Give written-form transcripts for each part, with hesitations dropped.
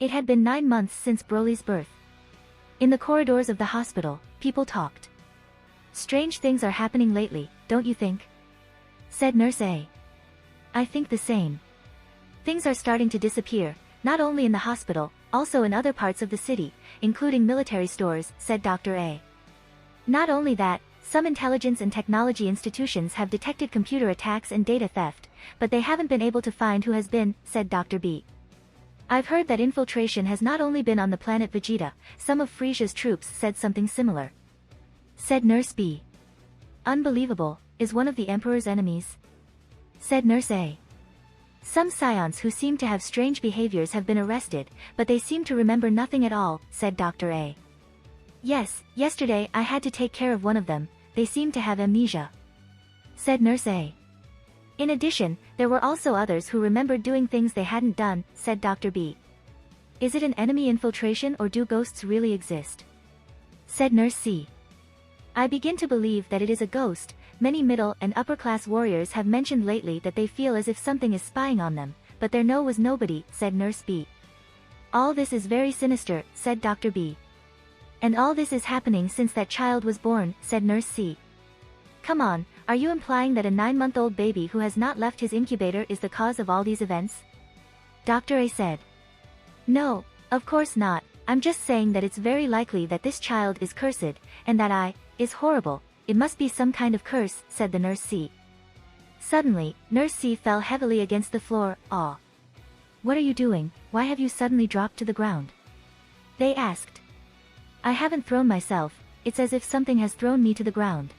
It had been 9 months since Broly's birth. In the corridors of the hospital, people talked. "Strange things are happening lately, don't you think?" said Nurse A. "I think the same. Things are starting to disappear, not only in the hospital, also in other parts of the city, including military stores," said Dr. A. "Not only that, some intelligence and technology institutions have detected computer attacks and data theft, but they haven't been able to find who has been," said Dr. B. "I've heard that infiltration has not only been on the planet Vegeta, some of Frisia's troops said something similar," said Nurse B. "Unbelievable, is one of the Emperor's enemies?" said Nurse A. "Some scions who seem to have strange behaviors have been arrested, but they seem to remember nothing at all," said Dr. A. "Yes, yesterday I had to take care of one of them, they seem to have amnesia," said Nurse A. "In addition, there were also others who remembered doing things they hadn't done," said Dr. B. "Is it an enemy infiltration or do ghosts really exist?" said Nurse C. "I begin to believe that it is a ghost. Many middle and upper-class warriors have mentioned lately that they feel as if something is spying on them, but there was nobody," said Nurse B. "All this is very sinister," said Dr. B. "And all this is happening since that child was born," said Nurse C. "Come on, are you implying that a 9-month-old baby who has not left his incubator is the cause of all these events?" Dr. A said. "No, of course not, I'm just saying that it's very likely that this child is cursed, and that is horrible, it must be some kind of curse," said the Nurse C. Suddenly, Nurse C fell heavily against the floor. "Aw. What are you doing, why have you suddenly dropped to the ground?" they asked. "I haven't thrown myself, it's as if something has thrown me to the ground.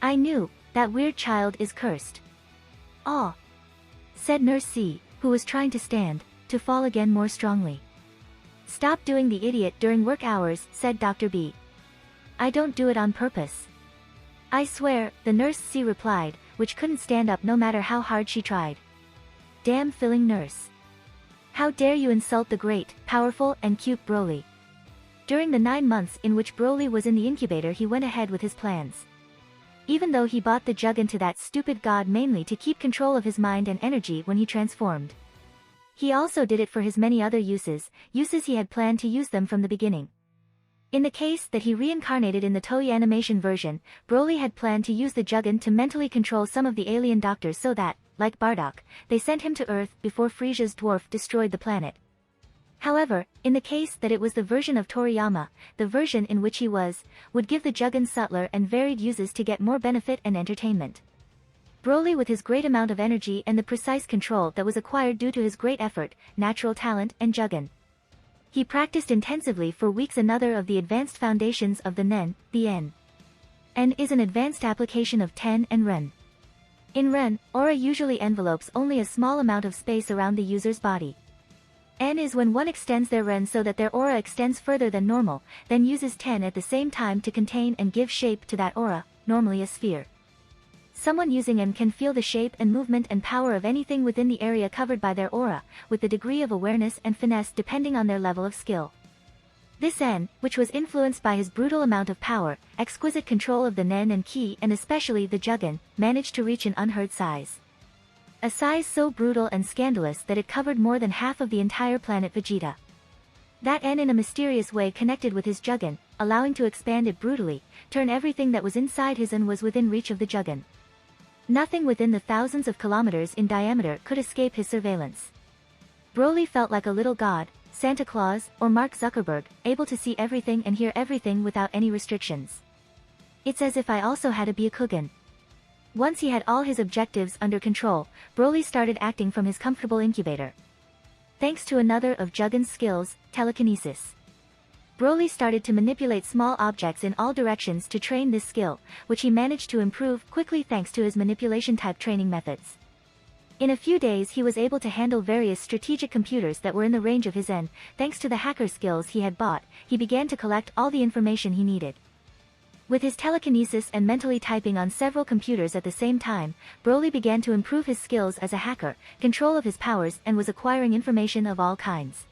I knew, that weird child is cursed." "Aw," said Nurse C, who was trying to stand, to fall again more strongly. "Stop doing the idiot during work hours," said Dr. B. "I don't do it on purpose. I swear," the Nurse C replied, which couldn't stand up no matter how hard she tried. "Damn filling nurse. How dare you insult the great, powerful and cute Broly." During the 9 months in which Broly was in the incubator, he went ahead with his plans. Even though he bought the Juggin to that stupid god mainly to keep control of his mind and energy when he transformed. He also did it for his many other uses he had planned to use them from the beginning. In the case that he reincarnated in the Toei animation version, Broly had planned to use the Juggin to mentally control some of the alien doctors so that, like Bardock, they sent him to Earth before Frisia's dwarf destroyed the planet. However, in the case that it was the version of Toriyama, the version in which he would give the Juggin subtler and varied uses to get more benefit and entertainment. Broly, with his great amount of energy and the precise control that was acquired due to his great effort, natural talent and Juggin. He practiced intensively for weeks. Another of the advanced foundations of the Nen, the N. N is an advanced application of Ten and Ren. In Ren, aura usually envelopes only a small amount of space around the user's body. N is when one extends their Ren so that their aura extends further than normal, then uses Ten at the same time to contain and give shape to that aura, normally a sphere. Someone using N can feel the shape and movement and power of anything within the area covered by their aura, with the degree of awareness and finesse depending on their level of skill. This N, which was influenced by his brutal amount of power, exquisite control of the Nen and Ki and especially the Juggin, managed to reach an unheard size. A size so brutal and scandalous that it covered more than half of the entire planet Vegeta. That N in a mysterious way connected with his Juggin, allowing to expand it brutally, turn everything that was inside his N was within reach of the Juggin. Nothing within the thousands of kilometers in diameter could escape his surveillance. Broly felt like a little god, Santa Claus, or Mark Zuckerberg, able to see everything and hear everything without any restrictions. It's as if I also had a Byakugan. Once he had all his objectives under control, Broly started acting from his comfortable incubator. Thanks to another of Juggin's skills, telekinesis. Broly started to manipulate small objects in all directions to train this skill, which he managed to improve quickly thanks to his manipulation-type training methods. In a few days he was able to handle various strategic computers that were in the range of his N. Thanks to the hacker skills he had bought, he began to collect all the information he needed. With his telekinesis and mentally typing on several computers at the same time, Broly began to improve his skills as a hacker, control of his powers, and was acquiring information of all kinds.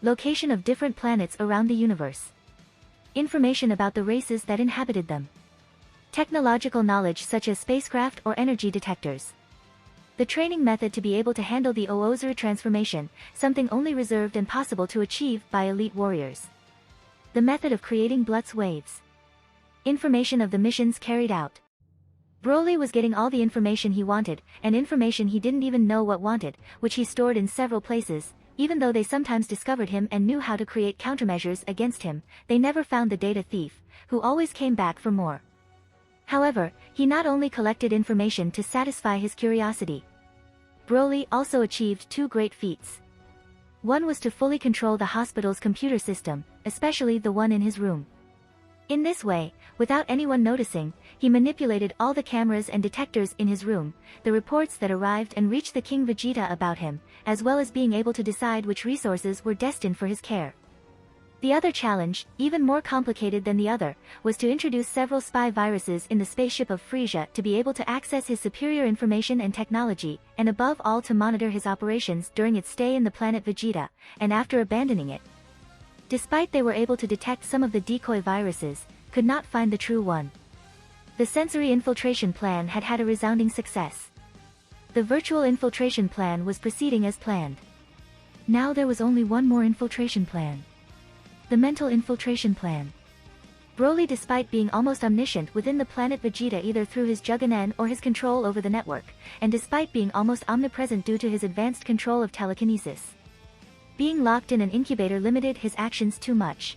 Location of different planets around the universe. Information about the races that inhabited them. Technological knowledge such as spacecraft or energy detectors. The training method to be able to handle the Oozuru transformation, something only reserved and possible to achieve by elite warriors. The method of creating Blutz waves. Information of the missions carried out. Broly was getting all the information he wanted, and information he didn't even know what wanted, which he stored in several places. Even though they sometimes discovered him and knew how to create countermeasures against him, they never found the data thief, who always came back for more. However, he not only collected information to satisfy his curiosity. Broly also achieved two great feats. One was to fully control the hospital's computer system, especially the one in his room. In this way, without anyone noticing, he manipulated all the cameras and detectors in his room, the reports that arrived and reached the King Vegeta about him, as well as being able to decide which resources were destined for his care. The other challenge, even more complicated than the other, was to introduce several spy viruses in the spaceship of Frisia to be able to access his superior information and technology, and above all to monitor his operations during its stay in the planet Vegeta, and after abandoning it. Despite they were able to detect some of the decoy viruses, could not find the true one. The sensory infiltration plan had had a resounding success. The virtual infiltration plan was proceeding as planned. Now there was only one more infiltration plan. The mental infiltration plan. Broly, despite being almost omniscient within the planet Vegeta either through his Jugonen or his control over the network, and despite being almost omnipresent due to his advanced control of telekinesis. Being locked in an incubator limited his actions too much.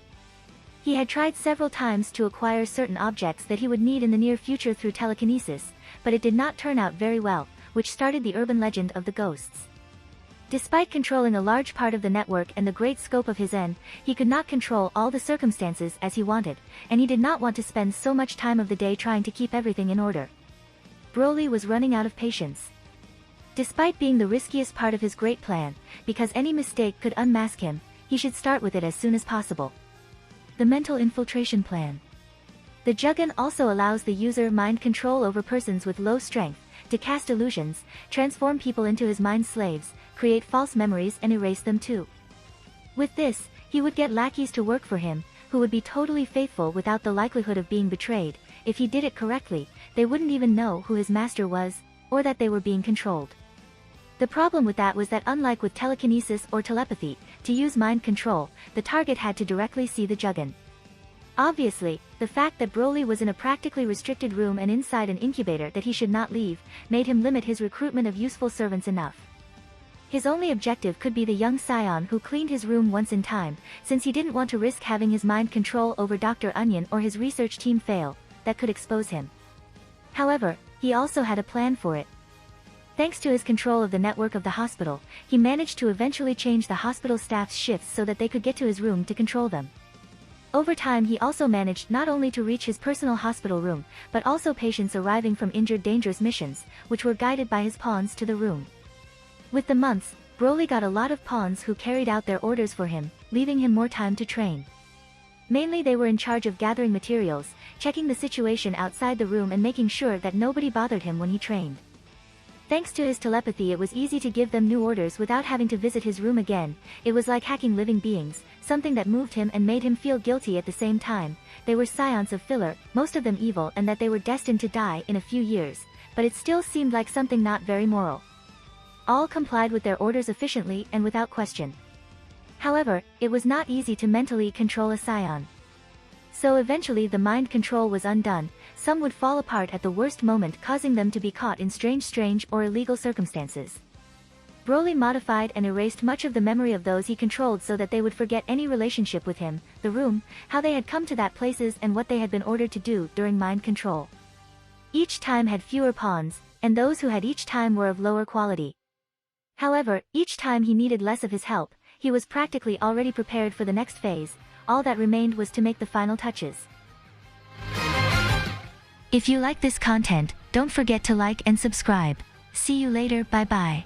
He had tried several times to acquire certain objects that he would need in the near future through telekinesis, but it did not turn out very well, which started the urban legend of the ghosts. Despite controlling a large part of the network and the great scope of his N, he could not control all the circumstances as he wanted, and he did not want to spend so much time of the day trying to keep everything in order. Broly was running out of patience. Despite being the riskiest part of his great plan, because any mistake could unmask him, he should start with it as soon as possible. The mental infiltration plan. The Jugon also allows the user mind control over persons with low strength, to cast illusions, transform people into his mind slaves, create false memories and erase them too. With this, he would get lackeys to work for him, who would be totally faithful without the likelihood of being betrayed. If he did it correctly, they wouldn't even know who his master was, or that they were being controlled. The problem with that was that unlike with telekinesis or telepathy, to use mind control, the target had to directly see the Jugon. Obviously, the fact that Broly was in a practically restricted room and inside an incubator that he should not leave, made him limit his recruitment of useful servants enough. His only objective could be the young scion who cleaned his room once in time, since he didn't want to risk having his mind control over Dr. Onion or his research team fail, that could expose him. However, he also had a plan for it. Thanks to his control of the network of the hospital, he managed to eventually change the hospital staff's shifts so that they could get to his room to control them. Over time he also managed not only to reach his personal hospital room, but also patients arriving from injured dangerous missions, which were guided by his pawns to the room. With the months, Broly got a lot of pawns who carried out their orders for him, leaving him more time to train. Mainly they were in charge of gathering materials, checking the situation outside the room and making sure that nobody bothered him when he trained. Thanks to his telepathy it was easy to give them new orders without having to visit his room again. It was like hacking living beings, something that moved him and made him feel guilty at the same time. They were scions of filler, most of them evil, and that they were destined to die in a few years, but it still seemed like something not very moral. All complied with their orders efficiently and without question. However, it was not easy to mentally control a scion. So eventually the mind control was undone. Some would fall apart at the worst moment, causing them to be caught in strange or illegal circumstances. Broly modified and erased much of the memory of those he controlled so that they would forget any relationship with him, the room, how they had come to that places and what they had been ordered to do during mind control. Each time had fewer pawns, and those who had each time were of lower quality. However, each time he needed less of his help, he was practically already prepared for the next phase. All that remained was to make the final touches. If you like this content, don't forget to like and subscribe. See you later, bye bye.